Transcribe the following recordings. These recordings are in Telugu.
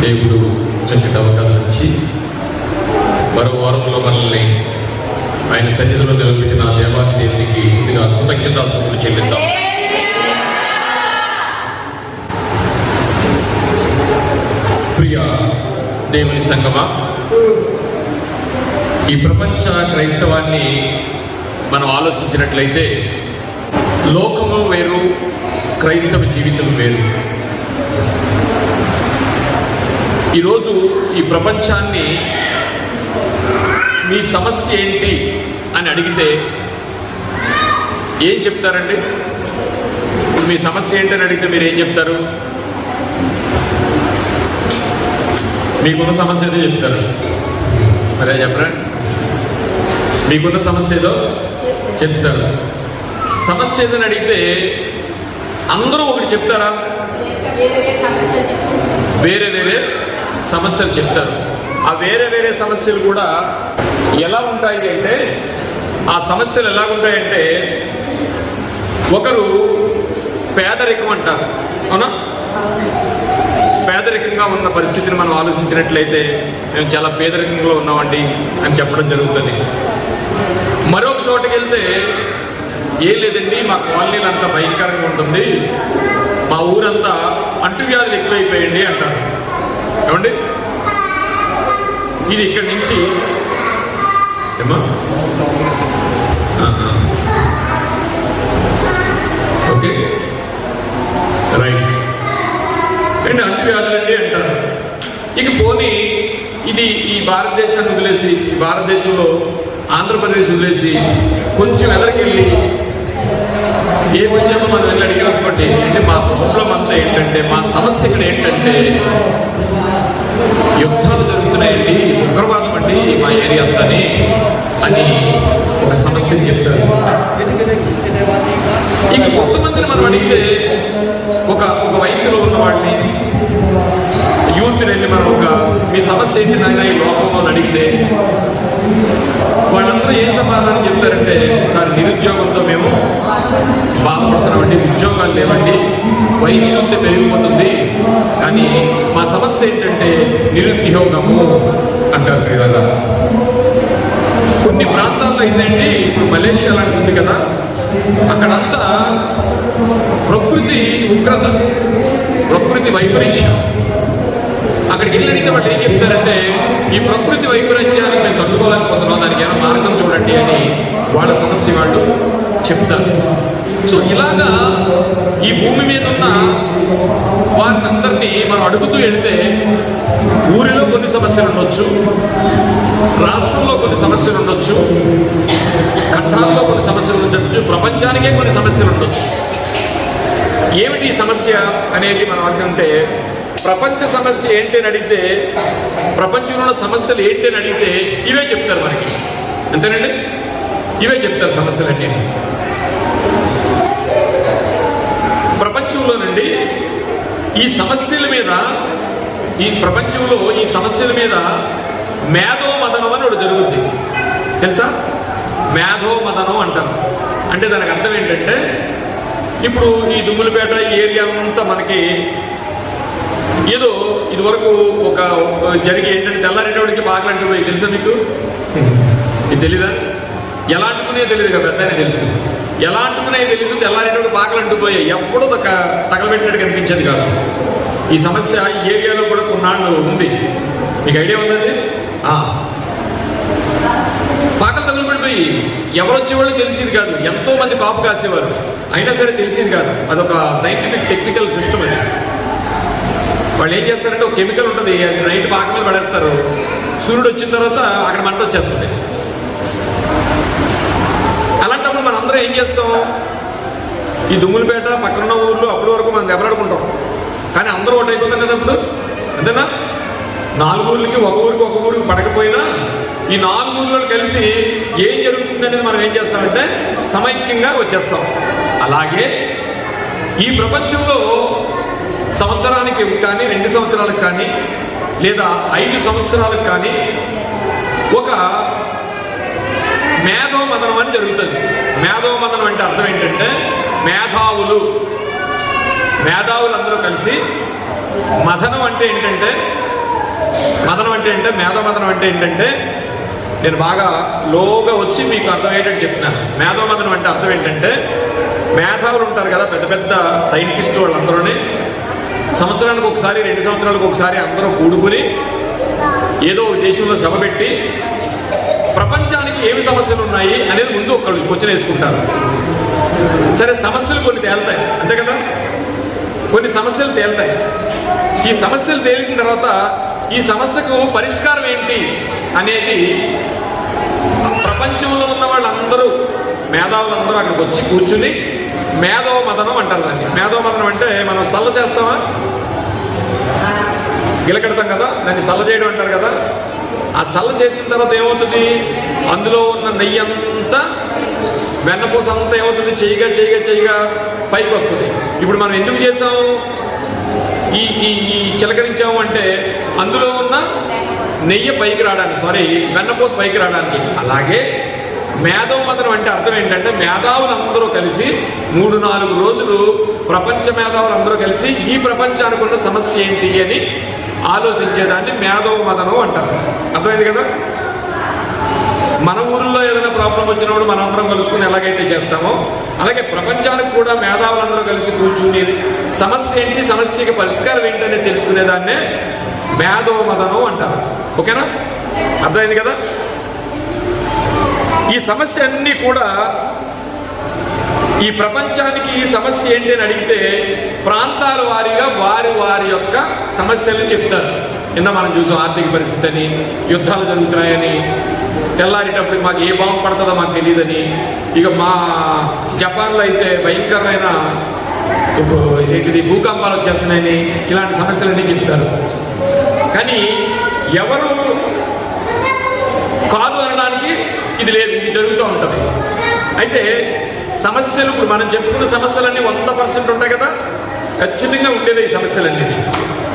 దేవుడు చక్కటి అవకాశం ఇచ్చి మరో వారంలో మనల్ని ఆయన సన్నిధిలో నిలబెట్టిన దేవాది దేవునికి ముందుగా కృతజ్ఞతాస్తుతులు చెల్లిద్దాం. ప్రియ దేవుని సంగమా, ఈ ప్రపంచ క్రైస్తవాన్ని మనం ఆలోచించినట్లయితే లోకము వేరు, క్రైస్తవ జీవితం వేరు. ఈరోజు ఈ ప్రపంచాన్ని మీ సమస్య ఏంటి అని అడిగితే ఏం చెప్తారండి? మీ సమస్య ఏంటి అని అడిగితే మీరు ఏం చెప్తారు? మీకున్న సమస్య ఏదో చెప్తారు, మరే చెప్పరా? మీకున్న సమస్య ఏదో చెప్తారు. సమస్య ఏదని అడిగితే అందరూ ఒకటి చెప్తారా? వేరే వేరే సమస్యలు చెప్తారు. ఆ వేరే వేరే సమస్యలు కూడా ఎలా ఉంటాయి అంటే, ఆ సమస్యలు ఎలా ఉంటాయంటే, ఒకరు పేదరికం అంటారు, అవునా? పేదరికంగా ఉన్న పరిస్థితిని మనం ఆలోచించినట్లయితే మేము చాలా పేదరికంలో ఉన్నామండి అని చెప్పడం జరుగుతుంది. మరొక చోటుకి వెళ్తే ఏం లేదండి, మా కాలనీలు అంతా భయంకరంగా ఉంటుంది, మా ఊరంతా అంటువ్యాధులు ఎక్కువైపోయండి అంటారు. ఏమండి, ఇది ఇక్కడి నుంచి ఏమా ఓకే రైట్ అండి, అంటువ్యాధులండి అంటారు. ఇక పోనీ ఇది ఈ భారతదేశాన్ని వదిలేసి, ఈ భారతదేశంలో ఆంధ్రప్రదేశ్ వదిలేసి కొంచెం ఎదరికెళ్ళి ఏ విషయంలో మనం వెళ్ళి అడిగామనుకోండి, అంటే మా ప్రాబ్లం అంతా ఏంటంటే, మా సమస్య ఇక్కడ ఏంటంటే యుద్ధాలు జరుగుతున్నాయండి, ఉగ్రవాదం అండి మా ఏరియా అంతాని అని ఒక సమస్యని చెప్తారు. ఇక కొంతమందిని మనం అడిగితే, ఒక వయసులో ఉన్నవాడిని, యూత్ని వెళ్ళి మనం మీ సమస్య ఏంటి నాయన ఈ లోకంలో అని అడిగితే వాళ్ళందరూ ఏ సమాధానం చెప్తారంటే, సార్ నిరుద్యోగంతో మేము బాధపడుతున్నామండి, ఉద్యోగాలు లేవండి, వయస్సు పెరిగిపోతుంది, కానీ మా సమస్య ఏంటంటే నిరుద్యోగము అంటారు. కదా కొన్ని ప్రాంతాల్లో ఏంటంటే, ఇప్పుడు మలేషియా లాంటి ఉంది కదా, అక్కడంతా ప్రకృతి ఉగ్రత, ప్రకృతి వైపరీత్యం. అక్కడికి వెళ్ళిన వాళ్ళు ఏం చెప్తారంటే, ఈ ప్రకృతి వైపరీత్యాన్ని మేము తట్టుకోలేకపోతున్నాం, దానికి ఏమైనా మార్గం చూడండి అని వాళ్ళ సమస్య వాళ్ళు చెప్తారు. సో ఇలాగా ఈ భూమి మీద ఉన్న వారిని అందరినీ మనం అడుగుతూ వెళితే, ఊరిలో కొన్ని సమస్యలు ఉండొచ్చు, రాష్ట్రంలో కొన్ని సమస్యలు ఉండొచ్చు, ఖండాల్లో కొన్ని సమస్యలు ఉండొచ్చు, ప్రపంచానికే కొన్ని సమస్యలు ఉండొచ్చు. ఏమిటి ఈ సమస్య అనేది మనం అనుకుంటే, ప్రపంచ సమస్య ఏంటి అని అడిగితే, ప్రపంచంలో ఉన్న సమస్యలు ఏంటి అని అడిగితే ఇవే చెప్తారు మనకి, అంతేనండి? ఇవే చెప్తారు సమస్యలన్నీ. ప్రపంచంలోనండి ఈ సమస్యల మీద, ఈ ప్రపంచంలో ఈ సమస్యల మీద మేధోమదనం అని ఒకటి జరుగుద్ది, తెలుసా? మేధోమదనం అంటారు. అంటే దానికి అర్థం ఏంటంటే, ఇప్పుడు ఈ దుమ్ములపేట ఈ ఏరియా అంతా మనకి ఏదో ఇదివరకు ఒక జరిగి ఏంటంటే, తెల్లారేటోడికి బాగా అంటుపోయి, తెలుసా మీకు? ఇది తెలీదా? ఎలా అంటుకునే తెలియదు కదా, పెద్దనే తెలుసు. ఎలా అంటుకునే తెలియదు, తెల్లారేటోడు బాగా అంటుపోయాయి, ఎప్పుడూ ఒక తగలబెట్టినట్టు కనిపించేది కాదు. ఈ సమస్య ఈ ఏరియాలో కూడా కొన్నాళ్ళు ఉంది. మీకు ఐడియా ఉన్నది? పాకలు తగులుపడిపోయి ఎవరు వచ్చేవాళ్ళు తెలిసేది కాదు, ఎంతో మంది కాపు కాసేవారు, అయినా సరే తెలిసేది కాదు. అదొక సైంటిఫిక్ టెక్నికల్ సిస్టమ్ అది. వాళ్ళు ఏం చేస్తారంటే, ఒక కెమికల్ ఉంటుంది, అది నైట్ పాక మీద పడేస్తారు, సూర్యుడు వచ్చిన తర్వాత అక్కడ మంట వచ్చేస్తుంది. అలాంటప్పుడు మనందరం ఏం చేస్తాం, ఈ దుమ్ములపేట పక్కన ఊర్లు అప్పటి వరకు మనం దెబ్బలాడుకుంటాం, కానీ అందరూ ఒకటి అయిపోతాం కదా అప్పుడు, అంతేనా? 4 ఊర్లకి ఒక ఊరికి పడకపోయినా ఈ 4 ఊర్లో కలిసి ఏం జరుగుతుంది అనేది మనం ఏం చేస్తామంటే సమైక్యంగా వచ్చేస్తాం. అలాగే ఈ ప్రపంచంలో సంవత్సరానికి కానీ 2 సంవత్సరాలకు కానీ లేదా 5 సంవత్సరాలకు కానీ ఒక మేధోమదనం అని జరుగుతుంది. మేధోమదనం అంటే అర్థం ఏంటంటే, మేధావులు అందరూ కలిసి, మదనం అంటే ఏంటంటే మదనం అంటే మేధోమదనం అంటే ఏంటంటే, నేను బాగా లోగా వచ్చి మీకు అర్థమయ్యేటట్టు చెప్తున్నాను. మేధోమదనం అంటే అర్థం ఏంటంటే, మేధావులు ఉంటారు కదా, పెద్ద పెద్ద సైంటిస్టులు, వాళ్ళందరూనే సంవత్సరానికి ఒకసారి 2 సంవత్సరాలకు ఒకసారి అందరూ కూడుకుని ఏదో ఒక దేశంలో సభ పెట్టి ప్రపంచానికి ఏమి సమస్యలు ఉన్నాయి అనేది ముందు ఒకళ్ళు క్వశ్చన్ వేసుకుంటారు. సరే, సమస్యలు కొన్ని తేలుతాయి, అంతే కదా, కొన్ని సమస్యలు తేలుతాయి. ఈ సమస్యలు తేలిన తర్వాత ఈ సమస్యకు పరిష్కారం ఏంటి అనేది ప్రపంచంలో ఉన్న వాళ్ళందరూ, మేధావులందరూ అక్కడికి వచ్చి కూర్చుని మేధోమదనం అంటారు దాన్ని. మేధోమదనం అంటే మనం సల్ల చేస్తామా, గిలకెడతాం కదా, దాన్ని సల్ల చేయడం అంటారు కదా. ఆ సల్ల చేసిన తర్వాత ఏమవుతుంది, అందులో ఉన్న నెయ్యి అంతా, వెన్నపూస అంతా ఏమవుతుంది, చేయగా పైకి వస్తుంది. ఇప్పుడు మనం ఎందుకు చేసాం, ఈ చిలకరించాము అంటే అందులో ఉన్న నెయ్యి పైకి రావడానికి, వెన్నపూస పైకి రావడానికి. అలాగే మేధోమదనం అంటే అర్థం ఏంటంటే, మేధావులందరూ కలిసి 3-4 రోజులు ప్రపంచ మేధావులందరూ కలిసి ఈ ప్రపంచానికి ఉన్న సమస్య ఏంటి అని ఆలోచించేదాన్ని మేధోమదనం అంటారు. అర్థమైంది కదా. మన ఊరిలో ఏదైనా ప్రాబ్లం వచ్చినప్పుడు మనందరం కలుసుకుని ఎలాగైతే చేస్తామో, అలాగే ప్రపంచానికి కూడా మేధావులందరూ కలిసి కూర్చుని సమస్య ఏంటి, సమస్యకి పరిష్కారం ఏంటనే తెలుసుకునేదాన్నే మేధోమదనం అంటారు. ఓకేనా, అర్థమైంది కదా. ఈ సమస్య అన్నీ కూడా, ఈ ప్రపంచానికి ఈ సమస్య ఏంటి అని అడిగితే ప్రాంతాల వారీగా వారి యొక్క సమస్యలను చెప్తారు. నిన్న మనం చూసాం, ఆర్థిక పరిస్థితి అని, యుద్ధాలు జరుగుతున్నాయని, తెల్లారేటప్పటికి మాకు ఏ బాంబు పడుతుందో మాకు తెలియదని, ఇక మా జపాన్లో అయితే భయంకరమైన భూకంపాలు వచ్చేస్తున్నాయని, ఇలాంటి సమస్యలన్నీ చెప్తారు. కానీ ఎవరు కాదు అనడానికి ఇది లేదు, ఇది జరుగుతూ ఉంటుంది. అయితే సమస్యలు, ఇప్పుడు మనం చెప్పుకున్న సమస్యలన్నీ 100% ఉంటాయి కదా, ఖచ్చితంగా ఉండేది ఈ సమస్యలన్నీ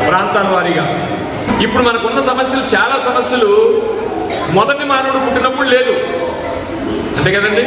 ప్రాంతాల వారీగా. ఇప్పుడు మనకున్న సమస్యలు, చాలా సమస్యలు మొదటి మానవుడు పుట్టినప్పుడు లేదు, అంతే కదండి.